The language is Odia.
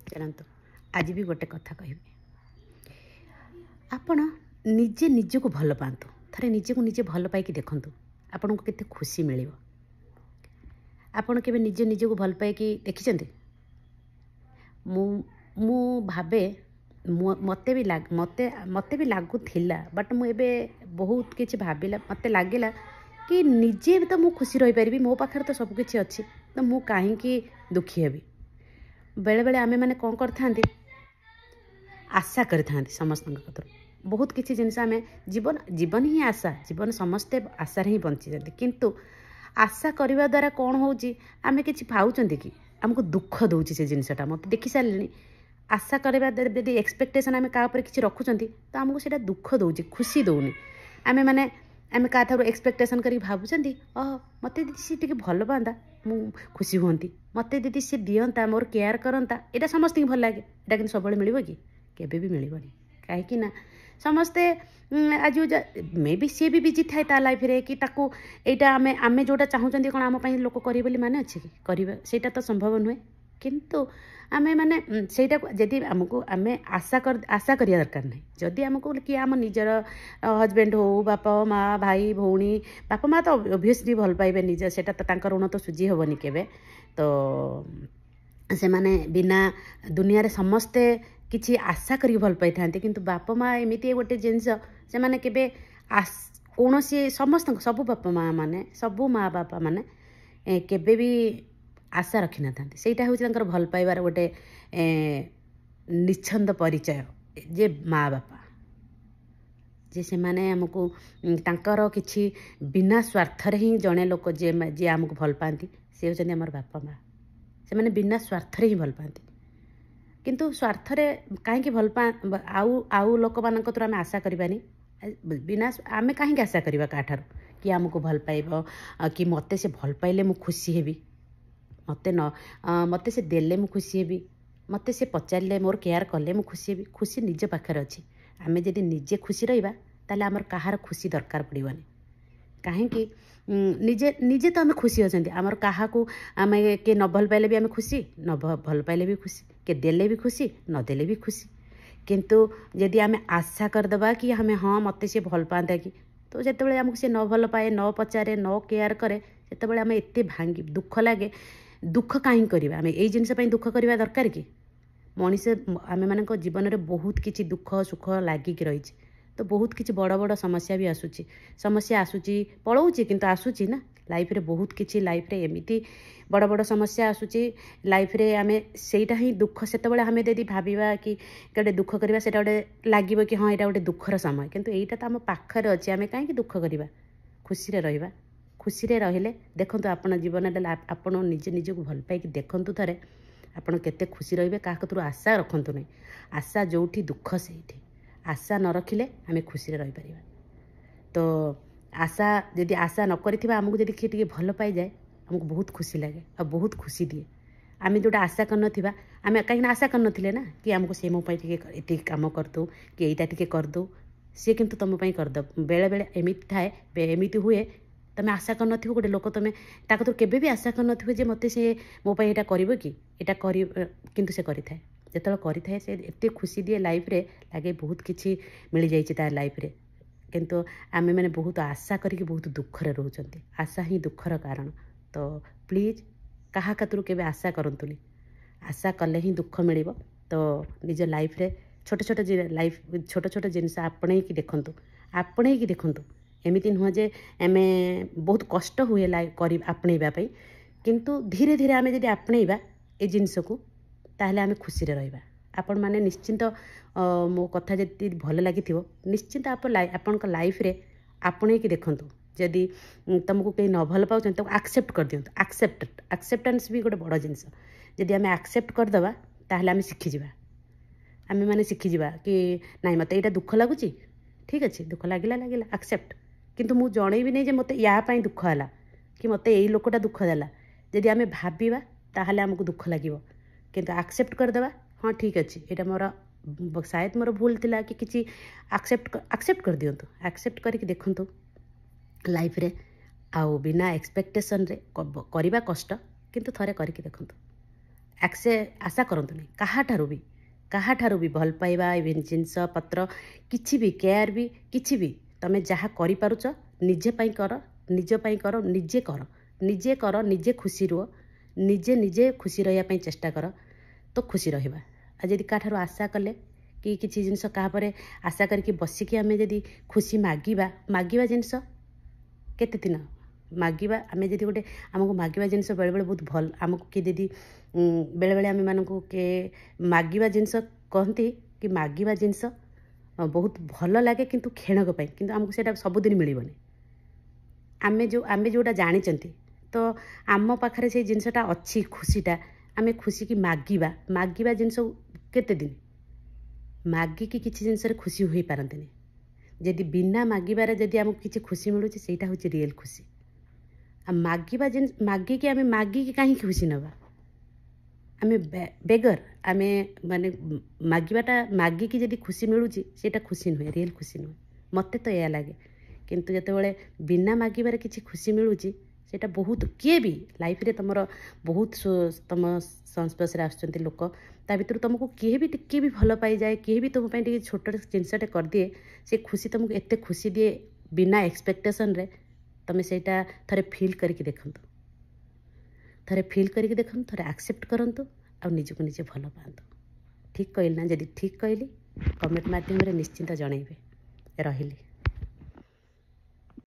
ଜାଣନ୍ତୁ ଆଜି ବି ଗୋଟେ କଥା କହିବି, ଆପଣ ନିଜେ ନିଜକୁ ଭଲ ପାଆନ୍ତୁ। ଥରେ ନିଜକୁ ନିଜେ ଭଲ ପାଇକି ଦେଖନ୍ତୁ ଆପଣଙ୍କୁ କେତେ ଖୁସି ମିଳିବ। ଆପଣ କେବେ ନିଜେ ନିଜକୁ ଭଲ ପାଇକି ଦେଖିଛନ୍ତି? ମୁଁ ଭାବେ ମୋତେ ବି ଲାଗୁଥିଲା, ବଟ୍ ମୁଁ ଏବେ ବହୁତ କିଛି ଭାବିଲା, ମୋତେ ଲାଗିଲା କି ନିଜେ ତ ମୁଁ ଖୁସି ରହିପାରିବି, ମୋ ପାଖରେ ତ ସବୁ କିଛି ଅଛି, ତ ମୁଁ କାହିଁକି ଦୁଃଖୀ ହେବି। ବେଳେବେଳେ ଆମେମାନେ କ'ଣ କରିଥାନ୍ତି, ଆଶା କରିଥାନ୍ତି ସମସ୍ତଙ୍କ କଥାରୁ। ବହୁତ କିଛି ଜିନିଷ ଆମେ ଜୀବନ ହିଁ ଆଶା, ଜୀବନ ସମସ୍ତେ ଆଶାରେ ହିଁ ବଞ୍ଚିଛନ୍ତି। କିନ୍ତୁ ଆଶା କରିବା ଦ୍ୱାରା କ'ଣ ହେଉଛି, ଆମେ କିଛି ପାଉଛନ୍ତି କି? ଆମକୁ ଦୁଃଖ ଦେଉଛି ସେ ଜିନିଷଟା। ମୋତେ ଦେଖି ସାରିଲିଣି, ଆଶା କରିବା ଯଦି ଏକ୍ସପେକ୍ଟେସନ୍ ଆମେ କାହା ଉପରେ କିଛି ରଖୁଛନ୍ତି ତ ଆମକୁ ସେଇଟା ଦୁଃଖ ଦେଉଛି, ଖୁସି ଦେଉନି। ଆମେ କାହା ଠାରୁ ଏକ୍ସପେକ୍ଟେସନ୍ କରିକି ଭାବୁଛନ୍ତି, ମୋତେ ଯଦି ସେ ଟିକେ ଭଲ ପାଆନ୍ତା ମୁଁ ଖୁସି ହୁଅନ୍ତି, ମୋତେ ଯଦି ସେ ଦିଅନ୍ତା, ମୋର କେୟାର କରନ୍ତା। ଏଇଟା ସମସ୍ତଙ୍କୁ ଭଲ ଲାଗେ, ଏଇଟା କିନ୍ତୁ ସବୁବେଳେ ମିଳିବ କି? କେବେ ବି ମିଳିବନି। କାହିଁକି ନା ସମସ୍ତେ ଆଜି ମେ ବି ସିଏ ବି ବିଜି ଥାଏ ତା ଲାଇଫରେ, କି ତାକୁ ଏଇଟା ଆମେ ଯେଉଁଟା ଚାହୁଁଛନ୍ତି କ'ଣ ଆମ ପାଇଁ ଲୋକ କରିବେ ବୋଲି ମାନେ ଅଛି କି? କରିବେ, ସେଇଟା ତ ସମ୍ଭବ ନୁହେଁ। କିନ୍ତୁ ଆମେମାନେ ସେଇଟାକୁ ଯଦି ଆମେ ଆଶା କରିବା ଦରକାର ନାହିଁ। ଯଦି ଆମକୁ କିଏ ଆମ ନିଜର ହଜବେଣ୍ଡ ହଉ, ବାପା ମା, ଭାଇ ଭଉଣୀ, ବାପା ମା ତ ଅବଭିୟସଲି ଭଲ ପାଇବେ ନିଜ, ସେଇଟା ତ ତାଙ୍କ ଋଣ ତ ସୁଝି ହେବନି କେବେ। ତ ସେମାନେ ବିନା ଦୁନିଆରେ ସମସ୍ତେ କିଛି ଆଶା କରିକି ଭଲ ପାଇଥାନ୍ତି, କିନ୍ତୁ ବାପା ମା ଏମିତି ଗୋଟେ ଜିନିଷ, ସେମାନେ କେବେ କୌଣସି ସବୁ ବାପା ମା ମାନେ, ସବୁ ମା ବାପା ମାନେ କେବେ ବି ଆଶା ରଖିନଥାନ୍ତି। ସେଇଟା ହେଉଛି ତାଙ୍କର ଭଲ ପାଇବାର ଗୋଟେ ନିଚ୍ଛନ୍ଦ ପରିଚୟ, ଯେ ମା ବାପା, ଯେ ସେମାନେ ଆମକୁ ତାଙ୍କର କିଛି ବିନା ସ୍ୱାର୍ଥରେ ହିଁ ଜଣେ ଲୋକ ଯିଏ ଆମକୁ ଭଲ ପାଆନ୍ତି, ସେ ହେଉଛନ୍ତି ଆମର ବାପା ମା। ସେମାନେ ବିନା ସ୍ୱାର୍ଥରେ ହିଁ ଭଲ ପାଆନ୍ତି। କିନ୍ତୁ ସ୍ୱାର୍ଥରେ କାହିଁକି ଆଉ ଲୋକମାନଙ୍କ ଠାରୁ ଆମେ ଆଶା କରିବାନି। ଆମେ କାହିଁକି ଆଶା କରିବା କାହାଠାରୁ କି ଆମକୁ ଭଲ ପାଇବ, କି ମୋତେ ସେ ଭଲ ପାଇଲେ ମୁଁ ଖୁସି ହେବି, ମୋତେ ସେ ଦେଲେ ମୁଁ ଖୁସି ହେବି, ମୋତେ ସେ ପଚାରିଲେ, ମୋର କେୟାର କଲେ ମୁଁ ଖୁସି ହେବି। ଖୁସି ନିଜ ପାଖରେ ଅଛି। ଆମେ ଯଦି ନିଜେ ଖୁସି ରହିବା ତାହେଲେ ଆମର କାହାର ଖୁସି ଦରକାର ପଡ଼ିବନି। କାହିଁକି ନିଜେ ତ ଆମେ ଖୁସି ଅଛନ୍ତି। ଆମର କାହାକୁ ଆମେ କିଏ ନ ଭଲ ପାଇଲେ ବି ଆମେ ଖୁସି, ଭଲ ପାଇଲେ ବି ଖୁସି, କିଏ ଦେଲେ ବି ଖୁସି, ନଦେଲେ ବି ଖୁସି। କିନ୍ତୁ ଯଦି ଆମେ ଆଶା କରିଦେବା କି ମୋତେ ସେ ଭଲ ପାଆନ୍ତା କି, ତ ଯେତେବେଳେ ଆମକୁ ସେ ନ ଭଲ ପାଏ, ନ ପଚାରେ, ନ କେୟାର କରେ, ସେତେବେଳେ ଆମେ ଏତେ ଦୁଃଖ ଲାଗେ। ଦୁଃଖ କାହିଁକି କରିବା? ଆମେ ଏଇ ଜିନିଷ ପାଇଁ ଦୁଃଖ କରିବା ଦରକାର କି? ଆମେମାନଙ୍କ ଜୀବନରେ ବହୁତ କିଛି ଦୁଃଖ ସୁଖ ଲାଗିକି ରହିଛି। ତ ବହୁତ କିଛି ବଡ଼ ବଡ଼ ସମସ୍ୟା ବି ଆସୁଛି, ପଳଉଛି, କିନ୍ତୁ ଆସୁଛି ନା। ଲାଇଫରେ ବହୁତ କିଛି, ଲାଇଫରେ ଏମିତି ବଡ଼ ବଡ଼ ସମସ୍ୟା ଆସୁଛି ଲାଇଫରେ। ଆମେ ସେଇଟା ହିଁ ଦୁଃଖ, ସେତେବେଳେ ଆମେ ଯଦି ଭାବିବା କି ଗୋଟେ ଦୁଃଖ କରିବା, ସେଇଟା ଗୋଟେ ଲାଗିବ କି ଏଇଟା ଗୋଟେ ଦୁଃଖର ସମୟ। କିନ୍ତୁ ଏଇଟା ତ ଆମ ପାଖରେ ଅଛି, ଆମେ କାହିଁକି ଦୁଃଖ କରିବା? ଖୁସିରେ ରହିବା। ଖୁସିରେ ରହିଲେ ଦେଖନ୍ତୁ, ଆପଣ ଜୀବନରେ ଆପଣ ନିଜକୁ ଭଲ ପାଇକି ଦେଖନ୍ତୁ ଥରେ, ଆପଣ କେତେ ଖୁସି ରହିବେ। କାହା କତରୁ ଆଶା ରଖନ୍ତୁ ନାହିଁ। ଆଶା ଯେଉଁଠି, ଦୁଃଖ ସେଇଠି। ଆଶା ନ ରଖିଲେ ଆମେ ଖୁସିରେ ରହିପାରିବା। ତ ଯଦି ଆଶା ନ କରିଥିବା, ଆମକୁ ଯଦି କିଏ ଟିକେ ଭଲ ପାଇଯାଏ, ଆମକୁ ବହୁତ ଖୁସି ଲାଗେ ଆଉ ବହୁତ ଖୁସି ଦିଏ। ଆମେ ଯେଉଁଟା ଆଶା କରିନଥିବା, ଆମେ କାହିଁକିନା ଆଶା କରିନଥିଲେ ନା, କି ଆମକୁ ସେ ମୋ ପାଇଁ ଟିକେ ଏତିକି କାମ କରିଦେଉ, କି ଏଇଟା ଟିକେ କରିଦେଉ, ସିଏ କିନ୍ତୁ ତୁମ ପାଇଁ କରିଦେବ। ବେଳେବେଳେ ଏମିତି ଥାଏ, ଏମିତି ହୁଏ, ତୁମେ ଆଶା କରିନଥିବ, ଗୋଟେ ଲୋକ ତୁମେ ତା କତରୁ କେବେ ବି ଆଶା କରିନଥିବ ଯେ ମୋତେ ସେ ମୋ ପାଇଁ ଏଇଟା କରିବ କି, କିନ୍ତୁ ସେ କରିଥାଏ। ଯେତେବେଳେ କରିଥାଏ, ସେ ଏତେ ଖୁସି ଦିଏ ଲାଇଫରେ, ଲାଗେ ବହୁତ କିଛି ମିଳିଯାଇଛି ତା ଲାଇଫରେ। କିନ୍ତୁ ଆମେମାନେ ବହୁତ ଆଶା କରିକି ବହୁତ ଦୁଃଖରେ ରହୁଛନ୍ତି। ଆଶା ହିଁ ଦୁଃଖର କାରଣ। ତ ପ୍ଲିଜ୍ କାହା କତରୁ କେବେ ଆଶା କରନ୍ତୁନି। ଆଶା କଲେ ହିଁ ଦୁଃଖ ମିଳିବ। ତ ନିଜ ଲାଇଫରେ ଛୋଟ ଛୋଟ ଜିନିଷ ଆପଣେଇକି ଦେଖନ୍ତୁ। ଏମିତି ନୁହଁ ଯେ ଆମେ ବହୁତ କଷ୍ଟ ହୁଏ ଆପଣେଇବା ପାଇଁ, କିନ୍ତୁ ଧୀରେ ଧୀରେ ଆମେ ଯଦି ଆପଣେଇବା ଏ ଜିନିଷକୁ, ତାହେଲେ ଆମେ ଖୁସିରେ ରହିବା। ଆପଣମାନେ ନିଶ୍ଚିନ୍ତ ମୋ କଥା ଯଦି ଭଲ ଲାଗିଥିବ, ନିଶ୍ଚିନ୍ତ ଆପଣଙ୍କ ଲାଇଫରେ ଆପଣେଇକି ଦେଖନ୍ତୁ। ଯଦି ତୁମକୁ କେହି ନ ଭଲ ପାଉଛନ୍ତି, ତାକୁ ଆକ୍ସେପ୍ଟ କରିଦିଅନ୍ତୁ। ଆକ୍ସେପ୍ଟାନ୍ସ ବି ଗୋଟେ ବଡ଼ ଜିନିଷ। ଯଦି ଆମେ ଆକ୍ସେପ୍ଟ କରିଦେବା, ତାହେଲେ ଆମେ ଶିଖିଯିବା କି ନାଇଁ, ମୋତେ ଏଇଟା ଦୁଃଖ ଲାଗୁଛି, ଠିକ୍ ଅଛି, ଦୁଃଖ ଲାଗିଲା ଆକ୍ସେପ୍ଟ। କିନ୍ତୁ ମୁଁ ଜଣେଇବିନି ଯେ ମୋତେ ୟା ପାଇଁ ଦୁଃଖ ହେଲା, କି ମୋତେ ଏଇ ଲୋକଟା ଦୁଃଖ ଦେଲା। ଯଦି ଆମେ ଭାବିବା, ତାହେଲେ ଆମକୁ ଦୁଃଖ ଲାଗିବ। କିନ୍ତୁ ଆକ୍ସେପ୍ଟ କରିଦେବା, ହଁ ଠିକ୍ ଅଛି, ଏଇଟା ସାୟଦ ମୋର ଭୁଲ ଥିଲା, କି କିଛି ଆକ୍ସେପ୍ଟ କରିଦିଅନ୍ତୁ। ଆକ୍ସେପ୍ଟ କରିକି ଦେଖନ୍ତୁ ଲାଇଫରେ। ଆଉ ବିନା ଏକ୍ସପେକ୍ଟେସନରେ କରିବା କଷ୍ଟ, କିନ୍ତୁ ଥରେ କରିକି ଦେଖନ୍ତୁ। आशा करंतु नहीं काहाठारू भी भल पाइबा इवेन जिनस पत्र किछि भी केयर भी किछि भी तमे जहाँ करि पारुछ निजे पई कर निजे कर निजे खुशी रुह निजे खुशी रहिया पई चेष्टा कर तो खुशी रहिबा। आ जदि काठारू आशा कले कि किछि जिनस काहा परे आशा करके बसिकी आमे जदि खुशी मागिबा जिनस केते दिन मागिबा आमे जदि गोटे आमको मागिबा जिनस बेले बेले बहुत भल आमको कि जदि बेले बेले आमे मानकू के मागिबा जिनस कहती कि मागिबा जिनस बहुत भल लगे किंतु क्षणक पई किंतु आमको सेटा सबुदिन मिलिबनी आमे जोटा जानिचंती तो आम पाखरे से जिनसटा अच्छी खुशीटा आमे खुशी की मागिबा जिनस केते दिन मागिकी किछि जिनस खुशी होई पारंतनी जदि बिना मागिबारे जदि आमको किछि खुशी मिलुछि सेटा होछि रियल खुशी। आ मागिबा जिन मागिकी आमे मागिकी काहे खुशी नबा आमे बेगर आमे माने मागिबाटा मागिकी जदि खुशी मिलुछि सेटा खुशी नुहे रियल खुशी नुहे मते तो या लागे किंतु जतेबेले बिना मागिबारे किछि खुशी मिलुछि सेटा बहुत किए भी लाइफ रे तमरो बहुत तम संस्पर्श रे आछंती लोक ता भितर तुमको किए भी टिके भी भल पाई जाए किए भी तुम टिके छोट जिनसटे कर दिए से खुशी तुमको एते खुशी दिए बिना एक्सपेक्टेशन रे तमे सेटा थरे फील करके देखंतु थरे एक्सेप्ट करंतु आ निजको निजे भल पांतु। ठीक कहली ना जदि ठीक कहली कमेंट माध्यम रे निश्चिंत जणाइबे रहिली।